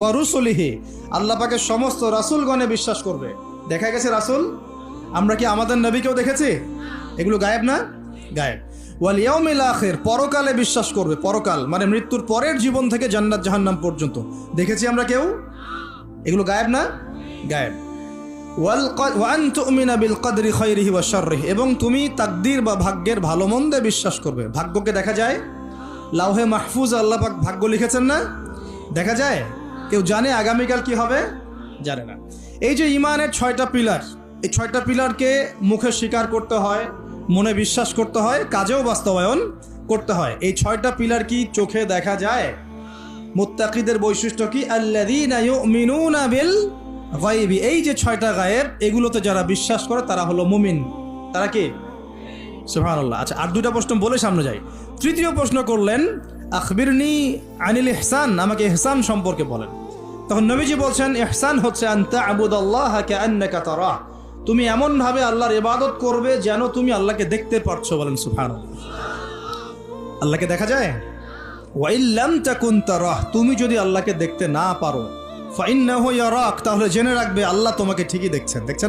ওয়া রুসুলিহি, আল্লাহ পাকের সমস্ত রাসূলগণে বিশ্বাস করবে। দেখা গেছে রাসূল, আমরা কি আমাদের নবীকেও দেখেছি? এগুলো গায়েব না? গায়েব। ওয়াল ইয়াউমিল আখির, পরকালে বিশ্বাস করবে। পরকাল মানে মৃত্যুর পরের জীবন থেকে জান্নাত জাহান্নাম পর্যন্ত দেখেছি আমরা কেউ? এগুলো গায়েব না? গায়েব। ওয়া আন তুমিনা বিল কদরি খায়রিহি ওয়া শাররিহি, এবং তুমি তাকদীর বা ভাগ্যের ভালো মন্দে বিশ্বাস করবে। ভাগ্যকে দেখা যায়? লাউহে মাহফুজ আল্লাহ পাক ভাগ্য লিখেছেন না? দেখা যায়? কেউ জানে আগামীকাল কি হবে? জানে না। এই যে ইমানের 6টা পিলার, এই 6টা পিলারকে মুখে স্বীকার করতে হয়, মনে বিশ্বাস করতে হয়, কাজেও বাস্তবায়ন করতে হয়। এই 6টা পিলার কি চোখে দেখা যায়? মুত্তাকিদের বৈশিষ্ট্য কি? আল্লাযীনা ইউমিনুনা বিল গায়বি, এই যে 6টা গায়েব, এগুলোতে যারা বিশ্বাস করে তারা হলো মুমিন। তারা কি? সুবহানাল্লাহ। আচ্ছা, আর 2টা প্রশ্ন বলে সামনে যাই। তৃতীয় প্রশ্ন করলেন, আখবিরনি আনিল ইহসান, আমাকে ইহসান সম্পর্কে বলেন। তখন নবীজি বলছেন, ইহসান হচ্ছে আন তা'বুদাল্লাহা কাআন্নাকা তারাহ, তুমি এমন ভাবে আল্লাহর ইবাদত করবে যেন তুমি আল্লাহকে দেখতে পারছো। বলেন সুবহানাল্লাহ। আল্লাহকে দেখা যায়? ওয়া ইল্লাম তাকুন তারাহ, তুমি যদি আল্লাহকে দেখতে না পারো, ফাইন্নাহু ইয়ারাক, তাহলে জেনে রাখবে আল্লাহ তোমাকে ঠিকই দেখছেন।